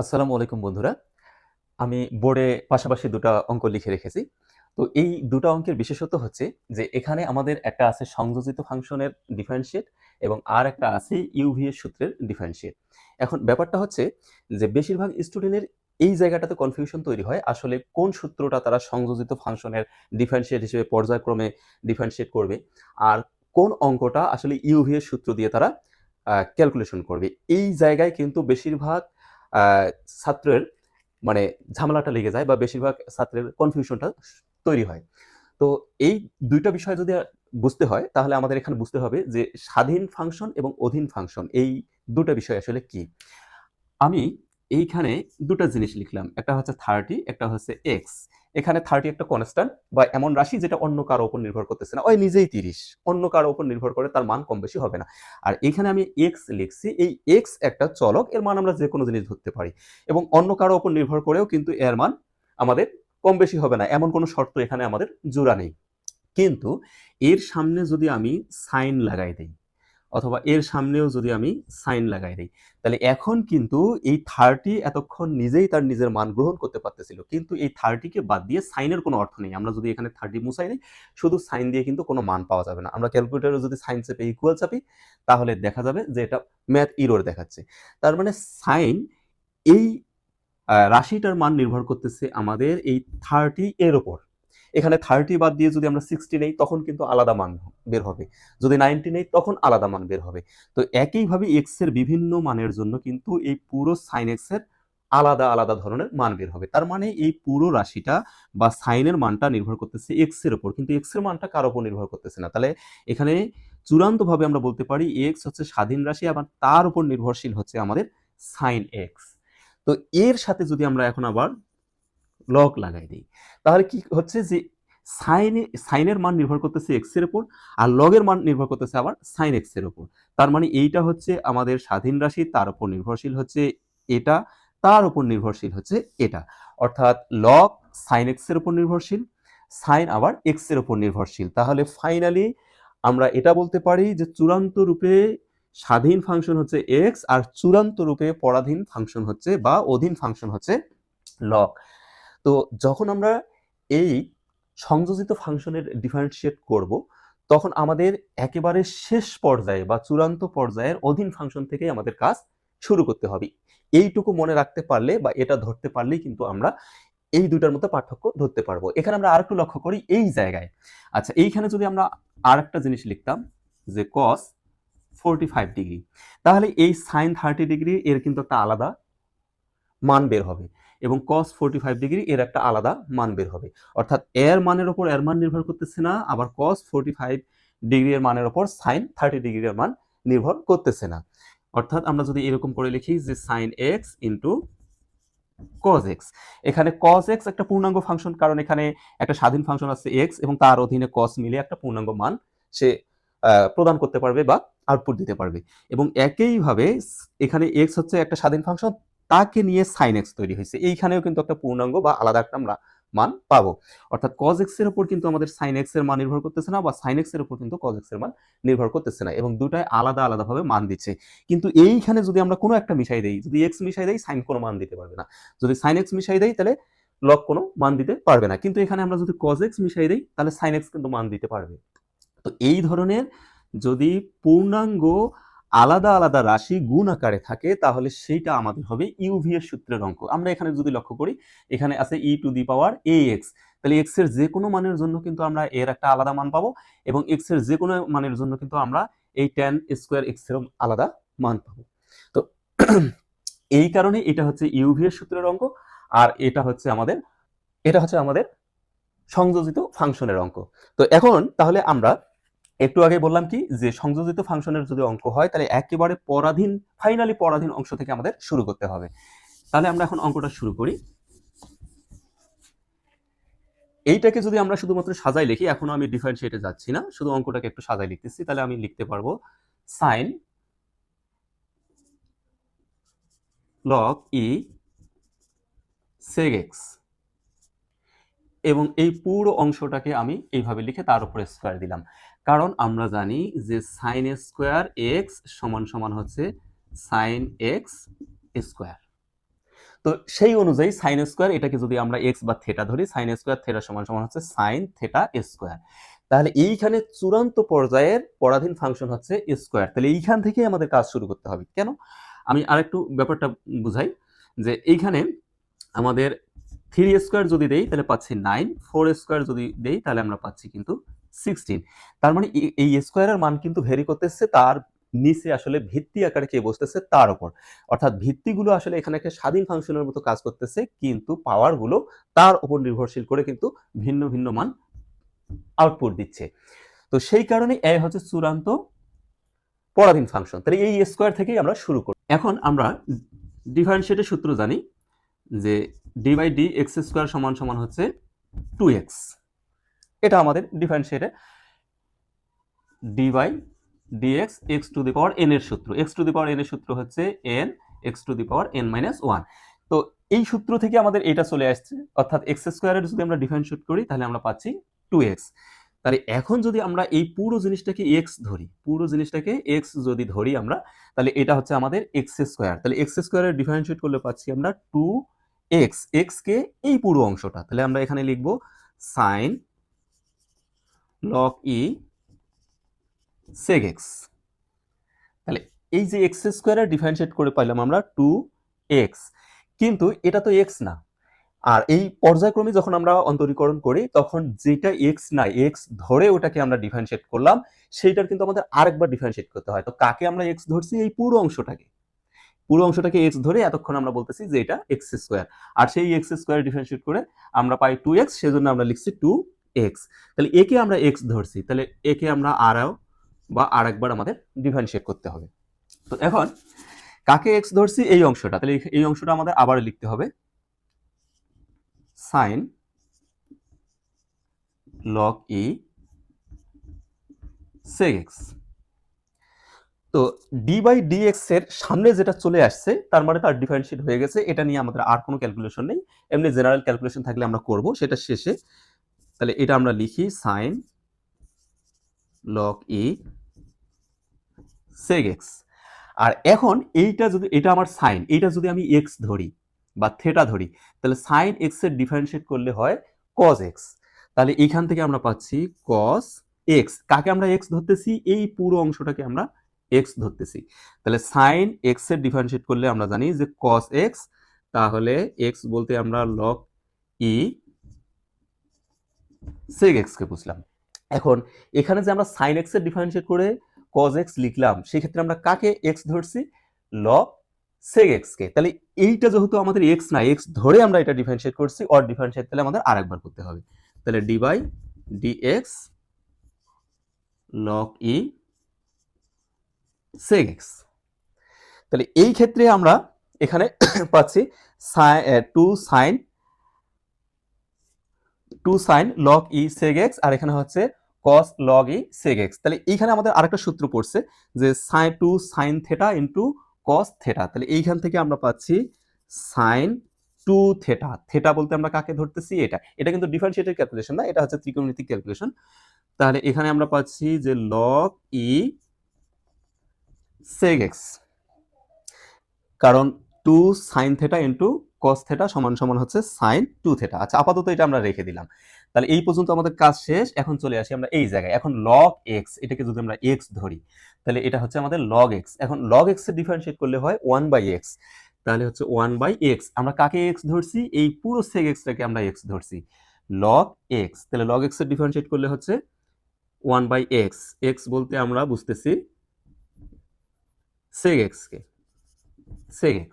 আসসালামু আলাইকুম বন্ধুরা। আমি বোর্ডে পাশাপাশি ২ টা অঙ্ক লিখে রেখেছি। তো এই ২ টা অঙ্কের বিশেষত্ব হচ্ছে যে এখানে আমাদের একটা আছে সংযোজিত ফাংশনের ডিফারেনশিয়েট এবং আরেকটা আছে ইউভি এর সূত্রের ডিফারেনশিয়েট। এখন ব্যাপারটা হচ্ছে যে বেশিরভাগ স্টুডেন্টের এই জায়গাটাতে কনফিউশন তৈরি হয়। আসলে কোন সূত্রটা তারা সংযোজিত ফাংশনের ডিফারেনশিয়েট হিসেবে পর্যায়ক্রমে ডিফারেনশিয়েট করবে। আর কোন অঙ্কটা আসলে ইউভি এর সূত্র দিয়ে তারা ক্যালকুলেশন করবে। এই জায়গায় কিন্তু বেশিরভাগ আ ছাত্রের মানে ঝামেলাটা লেগে যায় বা বেশিরভাগ ছাত্রের কনফিউশনটা তৈরি হয়। তো এই ২ টা বিষয় যদি বুঝতে হয় তাহলে আমাদের এখানে বুঝতে হবে যে স্বাধীন ফাংশন এবং অধীন ফাংশন এই ২ টা বিষয় আসলে কি? আমি এইখানে ২ টা জিনিস লিখলাম। একটা হচ্ছে 30, একটা হচ্ছে x। এখানে 30 একটা কনস্ট্যান্ট বা এমন রাশি যেটা অন্য কারো উপর নির্ভর করতেছে না। ওই নিজেই 30। অন্য কারো উপর নির্ভর করে তার মান কম বেশি হবে না। আর এখানে আমি x লিখছি। এই x একটা চলক, এর মান আমরা যেকোনো জিনিস ধরতে পারি। এবং অন্য কারো উপর নির্ভর করেও কিন্তু এর মান আমাদের কম বেশি হবে না। এমন কোনো শর্ত এখানে আমাদের জোড়া নেই। কিন্তু এর সামনে যদি আমি সাইন লাগাই দেই অথবা এর সামনেও যদি আমি সাইন লাগাই দেই, তাহলে এখন কিন্তু এই 30 এতক্ষণ নিজেই তার নিজের মান গ্রহণ করতে পারতেছিল। কিন্তু এই 30 কে বাদ দিয়ে সাইনের কোনো অর্থ নেই। আমরা যদি এখানে 30 মুছাই দেই, শুধু সাইন দিয়ে কিন্তু কোনো মান পাওয়া যাবে না। আমরা ক্যালকুলেটরে যদি সাইন চেপে ইকুয়াল চাপি, তাহলে দেখা যাবে যে এটা ম্যাথ এরর দেখাচ্ছে। তার মানে সাইন এই রাশিটার মান নির্ভর করতেছে আমাদের এই 30 এর উপর। এখানে 30 বাদ দিয়ে যদি আমরা 60 নেই তখন কিন্তু আলাদা মান বের হবে। যদি 90 নেই তখন আলাদা মান বের হবে। তো একইভাবে x এর বিভিন্ন মানের জন্য কিন্তু এই পুরো sin x এর আলাদা, আলাদা ধরনের মান বের হবে। তার মানে এই পুরো রাশিটা বা sin এর মানটা নির্ভর করতেছে x এর উপর। কিন্তু x এর মানটা কার উপর নির্ভর করতেছে না। তাহলে এখানে চূড়ান্তভাবে আমরা বলতে পারি x হচ্ছে স্বাধীন রাশি, আবার তার উপর নির্ভরশীল হচ্ছে আমাদের sin x। তো এর সাথে যদি আমরা এখন আবার লগ লাগাই দিই, তাহলে কি হচ্ছে যে সাইনের মান নির্ভর করতেছে এক্স এর উপর, আর লগের মান নির্ভর করতেছে আবার সাইন এক্স এর উপর। তার মানে এইটা হচ্ছে আমাদের স্বাধীন রাশি, তার উপর নির্ভরশীল হচ্ছে এটা, তার উপর নির্ভরশীল হচ্ছে এটা। অর্থাৎ লগ সাইন এক্স এর উপর নির্ভরশীল, সাইন আবার এক্স এর উপর নির্ভরশীল। তাহলে ফাইনালি আমরা এটা বলতে পারি যে চূড়ান্ত রূপে স্বাধীন ফাংশন হচ্ছে এক্স, আর চূড়ান্ত রূপে পরাধীন ফাংশন হচ্ছে বা অধীন ফাংশন হচ্ছে লগ। তো যখন আমরা এই সংযোজিত ফাংশনের ডিফারেন্সিয়েট করব, তখন আমাদের একেবারে শেষ পর্যায়ে বা চূড়ান্ত পর্যায়ের অধীন ফাংশন থেকেই আমাদের কাজ শুরু করতে হবে। এইটুকু মনে রাখতে পারলে বা এটা ধরতে পারলেই কিন্তু আমরা এই দুইটার মধ্যে পার্থক্য ধরতে পারবো। এখানে আমরা আরেকটু লক্ষ্য করি এই জায়গায়। আচ্ছা, এইখানে যদি আমরা আরেকটা জিনিস লিখতাম যে cos 45 ডিগ্রি, তাহলে এই sin 30 ডিগ্রি এর কিন্তু একটা আলাদা মান বের হবে এবং cos 45 ডিগ্রি এর একটা আলাদা মান বের হবে। অর্থাৎ এর মানের উপর এর মান নির্ভর করতেছে না, আবার cos 45 ডিগ্রি এর মানের উপর sin 30 ডিগ্রি এর মান নির্ভর করতেছে না। অর্থাৎ আমরা যদি এরকম করে লিখি যে sin x into cos x, এখানে cos x একটা পূর্ণাঙ্গ ফাংশন, কারণ এখানে একটা স্বাধীন ফাংশন আছে x এবং তার অধীনে cos মিলে একটা পূর্ণাঙ্গ মান সে প্রদান করতে পারবে বা আউটপুট দিতে পারবে। এবং একইভাবে এখানে x হচ্ছে একটা স্বাধীন ফাংশন, তাকে নিয়ে sin x তৈরি হয়েছে। এইখানেও কিন্তু একটা পূর্ণাঙ্গ বা আলাদা একটা আমরা মান পাবো। অর্থাৎ cos x এর উপর কিন্তু আমাদের sin x এর মান নির্ভর করতেছে না, বা sin x এর উপর কিন্তু cos x এর মান নির্ভর করতেছে না, এবং দুটাই আলাদা আলাদাভাবে মান দিচ্ছে। কিন্তু এইখানে যদি আমরা কোনো একটা মিশাই দেই, যদি x মিশাই দেই, sin কোনো মান দিতে পারবে না। যদি sin x মিশাই দেই তাহলে log কোনো মান দিতে পারবে না। কিন্তু এখানে আমরা যদি cos x মিশাই দেই তাহলে sin x কিন্তু মান দিতে পারবে। তো এই ধরনের যদি পূর্ণাঙ্গ আলাদা আলাদা রাশি গুণ আকারে থাকে, তাহলে সেইটা আমাদের হবে ইউভি এর সূত্রের অঙ্ক। আমরা এখানে যদি লক্ষ্য করি, এখানে আছে e two the power ax, তাহলে x এর যে কোনো মানের জন্য কিন্তু আমরা এর একটা আলাদা মান পাবো, এবং x এর যে কোনো মানের জন্য কিন্তু আমরা এই tan স্কয়ার x এর আলাদা মান পাবো। তো এই কারণে এটা হচ্ছে ইউভি এর সূত্রের অঙ্ক, আর এটা হচ্ছে আমাদের সংযোজিত ফাংশনের অঙ্ক। তো এখন তাহলে আমরা একটু আগে বললাম কি যে সংযোজিত ফাংশনের যদি অঙ্ক হয় তাহলে একেবারে ফাইনালি পরাধীন অংশ থেকে আমাদের শুরু করতে হবে। তাহলে আমরা এখন অঙ্কটা শুরু করি। এইটাকে যদি আমরা শুধুমাত্র সাজাই লিখি, এখনো আমি ডিফারেন্সিয়েটে যাচ্ছি না, শুধু অঙ্কটাকে একটু সাজাই লিখতেছি, তাহলে আমি লিখতে পারবো sin log e sec x, এবং এই পুরো অংশটাকে আমি এইভাবে লিখে তার উপরে স্কয়ার দিলাম, কারণ আমরা জানি যে sin স্কয়ার x সমান সমান হচ্ছে sin x স্কয়ার। তো সেই অনুযায়ী সাইন স্কোয়ার এটাকে যদি আমরা এক্স বা থেটা ধরি, সাইন স্কোয়ার থেটা সমান সমান হচ্ছে সাইন থেটা স্কোয়ার। তাহলে এইখানে চূড়ান্ত পর্যায়ের পরাধীন ফাংশন হচ্ছে স্কোয়ার। তাহলে এইখান থেকেই আমাদের কাজ শুরু করতে হবে। কেন? আমি আরেকটু ব্যাপারটা বুঝাই, যে এইখানে আমাদের 3 স্কোয়ার যদি দেই তাহলে পাচ্ছি 9, 4 স্কোয়ার যদি দেই তাহলে আমরা পাচ্ছি কিন্তু 16। তার মানে এই স্কোয়ারের মান কিন্তু ভেরি করতেছে তার নিচে আসলে ভিত্তি আকারে কে বসতেছে তার উপর, অর্থাৎ ভিত্তিগুলো আসলে এখানে একটা স্বাধীন ফাংশনের মতো কাজ করতেছে, কিন্তু পাওয়ারগুলো তার উপর নির্ভরশীল করে কিন্তু ভিন্ন ভিন্ন মান আউটপুট দিচ্ছে। তো সেই কারণে এ হচ্ছে চূড়ান্ত পরাধীন ফাংশন। তাহলে এই স্কোয়ার থেকেই আমরা শুরু করি। এখন আমরা ডিফারেন্সিয়েটের সূত্র জানি যে d by d x square সমান সমান হচ্ছে 2x। এটা আমাদের ডিফারেন্সিয়েটে d by d x x to the power n এর সূত্র। X to the power n এর সূত্র হচ্ছে n x to the power n minus 1। তো এই সূত্র থেকে আমাদের এটা চলে আসছে, অর্থাৎ এক্স স্কোয়ারের যদি আমরা ডিফারেন্সিয়েট করি তাহলে আমরা পাচ্ছি 2x। তাহলে এখন যদি আমরা এই পুরো জিনিসটাকে এক্স ধরি, পুরো জিনিসটাকে এক্স যদি ধরি আমরা, তাহলে এটা হচ্ছে আমাদের এক্স স্কোয়ার। তাহলে এক্স স্কোয়ারের ডিফারেন্সিয়েট করলে পাচ্ছি আমরা 2x, এক্স কে এই পুরো অংশটা, তাহলে আমরা এখানে লিখব sign log e sec x. তাহলে এই যে এক্স স্কোয়ারের ডিফারেন্সিয়েট করে পাইলাম আমরা 2x, কিন্তু এটা তো এক্স না। আর এই পর্যায়ক্রমে যখন আমরা অন্তরীকরণ করি তখন যেটা এক্স না, এক্স ধরে ওটাকে আমরা ডিফারেন্সিয়েট করলাম, সেইটার কিন্তু আমাদের আরেকবার ডিফারেন্সিয়েট করতে হয়। তো কাকে আমরা এক্স ধরছি? এই পুরো অংশটাকে, পুরো অংশটাকে এক্স ধরে এতক্ষণ আমরা বলতেছি যে এটা এক্স স্কোয়ার। আর সেই এক্স স্কোয়ার ডিফারেন্সিয়েট করে আমরা পাই 2x, সেজন্য আমরা লিখছি 2x। তাহলে একে আমরা এক্স ধরছি, তাহলে একে আমরা আরেকবার আমাদের ডিফারেন্সিয়েট করতে হবে। তো এখন কাকে এক্স ধরছি? এই অংশটা, তাহলে এই অংশটা আমাদের আবার লিখতে হবে sign log e sec x. তো ডি বাই ডিএক্স এর সামনে যেটা চলে আসছে তার মানে তার ডিফারেন্সিয়েট হয়ে গেছে, এটা নিয়ে আমাদের আর কোনো ক্যালকুলেশন নেই। এমনি জেনারেল ক্যালকুলেশন থাকলে আমরা করব সেটা শেষে। তাহলে এটা আমরা লিখি sign log e sec x. আর এখন এইটা যদি, এটা আমার সাইন, এইটা যদি আমি এক্স ধরি বা থেটা ধরি, তাহলে সাইন এক্স এর ডিফারেন্সিয়েট করলে হয় কজ এক্স। তাহলে এইখান থেকে আমরা পাচ্ছি কস এক্স। কাকে আমরা এক্স ধরতেছি? এই পুরো অংশটাকে আমরা এক্স ধরতেছি। তাহলে সাইন এক্স এর ডিফারেন্সিয়েট করলে আমরা জানি যে কস এক্স, তাহলে এক্স বলতে আমরা লগ ই সেক এক্স কে বুঝলাম। এখন এখানে যে আমরা সাইন এক্স এর ডিফারেন্সিয়েট করে কজ এক্স লিখলাম, সেক্ষেত্রে আমরা কাকে এক্স ধরছি? লগ সেক এক্স কে। তাহলে এইটা যেহেতু আমাদের এক্স না, এক্স ধরে আমরা এটা ডিফারেন্সিয়েট করছি, অর ডিফারেন্সিয়েট তাহলে আমাদের আরেকবার করতে হবে। তাহলে d by dx log e sec x. তাহলে এই ক্ষেত্রে আমরা এখানে পাচ্ছি 2 sine log e sec x, আর এখানে হচ্ছে cos log ই sec x। তাহলে এইখানে আমাদের আরেকটা সূত্র পড়ছে যে sin 2 sin theta into cos theta. তাহলে এইখান থেকে আমরা পাচ্ছি sin 2 থিটা। থিটা বলতে আমরা কাকে ধরতেছি? এটা কিন্তু ডিফারেন্সিয়েটেড ক্যালকুলেশন না, এটা হচ্ছে ত্রিকোণমিতিক ক্যালকুলেশন। তাহলে এখানে আমরা পাচ্ছি যে log ই sec x, কারণ 2 sin theta into cos theta সমান সমান হচ্ছে sin 2 থিটা। আচ্ছা, আপাতত এটা আমরা রেখে দিলাম। তাহলে এই পর্যন্ত আমাদের কাজ শেষ। এখন চলে আসি আমরা এই জায়গায়। এখন log x, এটাকে যদি আমরা x ধরি, তাহলে এটা হচ্ছে আমাদের log x। এখন log x এর ডিফারেন্সিয়েট করলে হয় 1/x। তাহলে হচ্ছে 1/x। আমরা কাকে x ধরছি? এই পুরো sec x টাকে আমরা x ধরছি, log x। তাহলে log x এর ডিফারেন্সিয়েট করলে হচ্ছে 1/x। x বলতে আমরা বুঝতেছি sec x কে, sec x।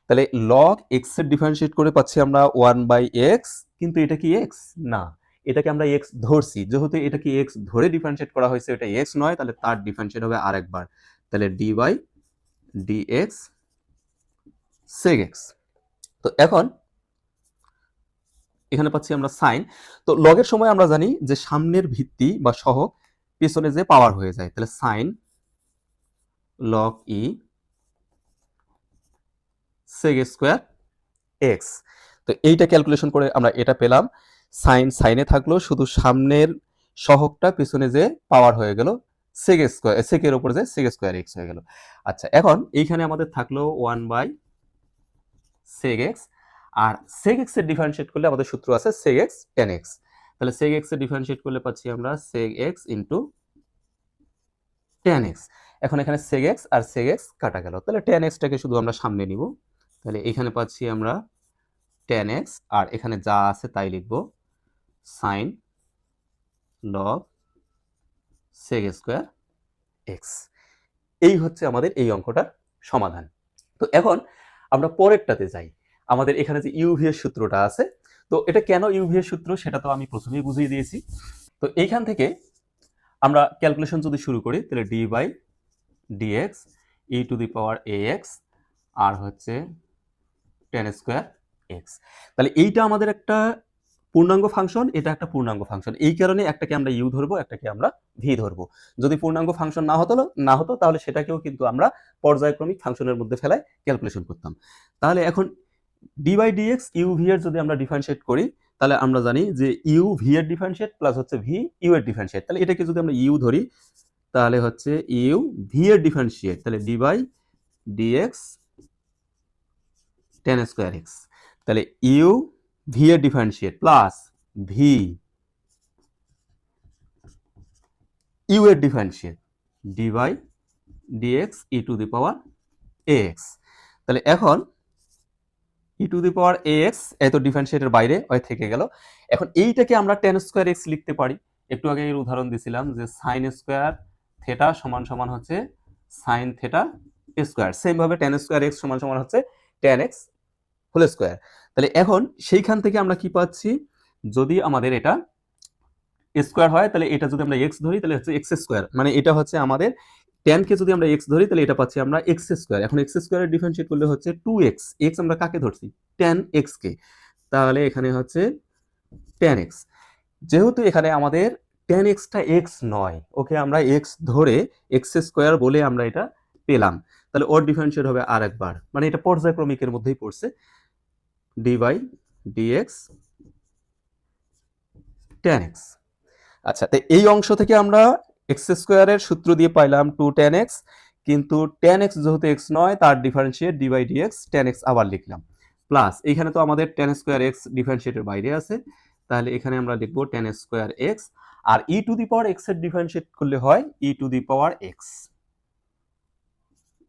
তাহলে log x এর ডিফারেন্সিয়েট করে পাচ্ছি আমরা 1/x, কিন্তু এটা কি x না, এটাকে আমরা x ধরছি। যেহেতু এটাকে x ধরে ডিফারেন্সিয়েট করা হয়েছে, এটা x নয়, তাহলে তার ডিফারেন্সিয়েট হবে আরেকবার। তাহলে d by dx sec x। তো এখন এখানে পাচ্ছি আমরা সাইন। তো লগের সময় আমরা জানি যে সামনের ভিত্তি বা সহগ পেছনে যে পাওয়ার হয়ে যায়, তাহলে সাইন log ই sec স্কয়ার x। তো এইটা ক্যালকুলেশন করে আমরা এটা পেলাম। সাইন সাইনে থাকলো, শুধু সামনের সহগটা পিছনে যে পাওয়ার হয়ে গেল sec স্কয়ার, sec এর উপর যে sec স্কয়ার x হয়ে গেল। আচ্ছা, এখন এইখানে আমাদের থাকলো 1/x sec x, আর sec x এর ডিফারেন্সিয়েট করলে আমাদের সূত্র আছে sec x tan x। তাহলে sec x এর ডিফারেন্সিয়েট করলে পাচ্ছি আমরা sec x into tan x। এখন এখানে sec x আর sec x কাটা গেল, তাহলে tan x টাকে শুধু আমরা সামনে নিব। তাহলে এখানে পাচ্ছি আমরা tan x, আর এখানে যা আছে তাই লিখব sin log sec square x। এই হচ্ছে আমাদের এই অঙ্কটার সমাধান। তো এখন আমরা পরেরটাতে যাই। আমাদের এখানে যে ইউভি এর সূত্রটা আছে, তো এটা কেন ইউভি এর সূত্র সেটা তো আমি প্রথমেই বুঝিয়ে দিয়েছি। তো এইখান থেকে আমরা ক্যালকুলেশন যদি শুরু করি, তাহলে d by dx e to the power ax আর হচ্ছে tan স্কয়ার x। তাহলে এইটা আমাদের একটা পূর্ণাঙ্গ ফাংশন, এটা একটা পূর্ণাঙ্গ ফাংশন। এই কারণে একটাকে আমরা ইউ ধরবো, একটাকে আমরা ভি ধরবো। যদি পূর্ণাঙ্গ ফাংশন না হতো তাহলে সেটাকেও কিন্তু আমরা পর্যায়ক্রমিক ফাংশনের মধ্যে ফেলায় ক্যালকুলেশন করতাম। তাহলে এখন d by dx u v এর যদি আমরা ডিফারেন্সিয়েট করি, তাহলে আমরা জানি যে ইউ ভি এর ডিফারেন্সিয়েট প্লাস হচ্ছে ভি ইউ এর ডিফারেন্সিয়েট। তাহলে এটাকে যদি আমরা ইউ ধরি তাহলে হচ্ছে ইউ ভি এর ডিফারেন্সিয়েট, তাহলে d by dx tan square x। তাহলে ইউ ভি এর ডিফারেন্সিয়েট প্লাস ভি ইউ এর differentiate d by dx e to the power ax। তাহলে এখন e to the power ax এত ডিফারেন্সিয়েটের বাইরে থেকে গেল। এখন এইটাকে আমরা tan স্কয়ার x লিখতে পারি। একটু আগে এর উদাহরণ দিছিলাম যে sin স্কয়ার থিটা সমান সমান হচ্ছে sin থিটা স্কয়ার। সেম ভাবে tan স্কয়ার x সমান সমান হচ্ছে tan x হোল স্কয়ার। তাহলে এখন সেইখান থেকে আমরা কি পাচ্ছি, যদি আমাদের এটা স্কয়ার হয় তাহলে এটা যদি আমরা x ধরি তাহলে হচ্ছে x স্কয়ার, মানে এটা হচ্ছে আমাদের tan কে যদি আমরা x ধরি তাহলে এটা পাচ্ছি আমরা x স্কয়ার। এখন x স্কয়ারের ডিফারেন্সিয়েট করলে হচ্ছে 2x, x আমরা কাকে ধরছি tan x কে, তাহলে এখানে হচ্ছে tan x। যেহেতু এখানে আমাদের tan x টা x নয়, ওকে আমরা x ধরে x স্কয়ার বলে আমরা এটা পেলাম, তাহলে ওর ডিফারেন্সিয়েট হবে আরেকবার, মানে এটা পর্যায়ক্রমিকের মধ্যেই পড়ছে d by dx tan x। আচ্ছা, তো এই অংশ থেকে আমরা এক্স স্কোয়ারের সূত্র দিয়ে পাইলাম 2 tan x, কিন্তু tan x যেহেতু x নয় তার differentiate d by dx tan x আবার লিখলাম, প্লাস এখানে তো আমাদের tan স্কোয়ার x ডিফারেন্সিয়েটের বাইরে আছে, তাহলে এখানে আমরা লিখব tan স্কোয়ার x, আর e to the power x এর ডিফারেন্সিয়েট করলে হয় e to the power x,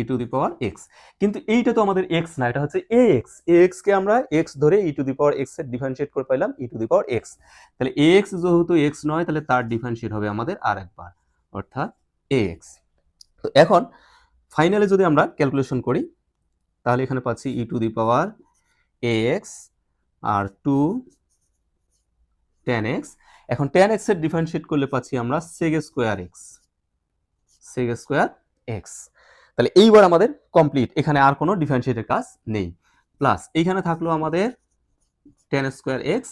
e to the power x। কিন্তু এইটা তো আমাদের x না, এটা হচ্ছে ax, ax কে আমরা x ধরে ই টু দি পাওয়ার x এর ডিফারেন্সিয়েট করে পাইলাম ই টু দি পাওয়ার x। তাহলে ax যেহেতু x নয় তাহলে তার ডিফারেন্সিয়েট হবে আমাদের আরেকবার, অর্থাৎ ax। তো এখন ফাইনালি যদি আমরা ক্যালকুলেশন করি তাহলে এখানে পাচ্ছি e to the power ax আর 2 tan x। এখন tan x এর ডিফারেন্সিয়েট করলে পাচ্ছি আমরা sec square x, sec square x। তাহলে এইবার আমাদের কমপ্লিট, এখানে আর কোনো ডিফারেন্সিয়েটের কাজ নেই। প্লাস এইখানে থাকলো আমাদের tan স্কয়ার x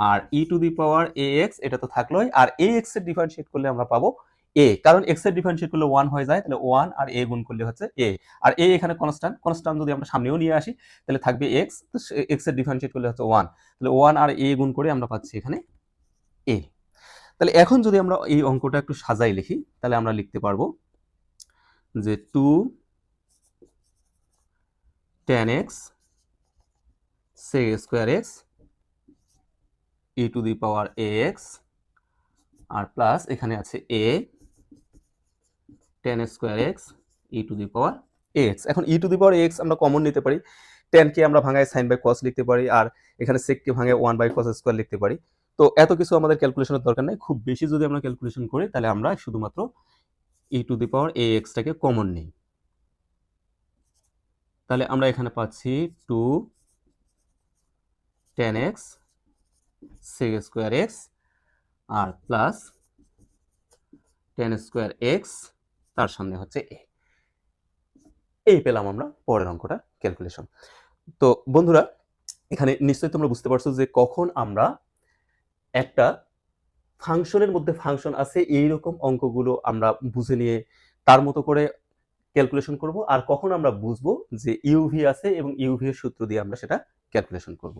আর e to the power ax, এটা তো থাকলোই, আর ax এর ডিফারেন্সিয়েট করলে আমরা পাবো a, কারণ x এর ডিফারেন্সিয়েট করলে 1 হয়ে যায়, তাহলে 1 আর a গুণ করলে হচ্ছে a, আর a এখানে কনস্ট্যান্ট যদি আমরা সামনেও নিয়ে আসি তাহলে থাকবে x, তো x এর ডিফারেন্সিয়েট করলে হচ্ছে 1, তাহলে 1 আর a গুণ করে আমরা পাচ্ছি এখানে a। তাহলে এখন যদি আমরা এই অঙ্কটা একটু সাজাই লিখি তাহলে আমরা লিখতে পারবো যে 2 tan x sec square x e to the power ax আর প্লাস এখানে আছে a tan square x e to the power ax। এখন e to the power ax আমরা কমন নিতে পারি, tan কে আমরা ভাঙায় sin বাই cos লিখতে পারি, আর এখানে sec কে ভাঙায় 1 বাই cos স্কয়ার লিখতে পারি। তো এত কিছু আমাদের ক্যালকুলেশনের দরকার নেই, খুব বেশি যদি আমরা ক্যালকুলেশন করি তাহলে আমরা শুধুমাত্র ই টু দি পাওয়ার ax টাকে কমন নিই। তাহলে আমরা এখানে পাচ্ছি 2 tan x sec square x আর প্লাস tan স্কয়ার x তার সামনে হচ্ছে a। এই পেলাম আমরা পরের অঙ্কটা ক্যালকুলেশন। তো বন্ধুরা, এখানে নিশ্চয়ই তোমরা বুঝতে পারছো যে কখন আমরা একটা ফাংশনের মধ্যে ফাংশন আছে এইরকম অঙ্কগুলো আমরা বুঝে নিয়ে তার মতো করে ক্যালকুলেশন করব, আর কখন আমরা বুঝবো যে ইউভি আছে এবং ইউভি এর সূত্র দিয়ে আমরা সেটা ক্যালকুলেশন করব।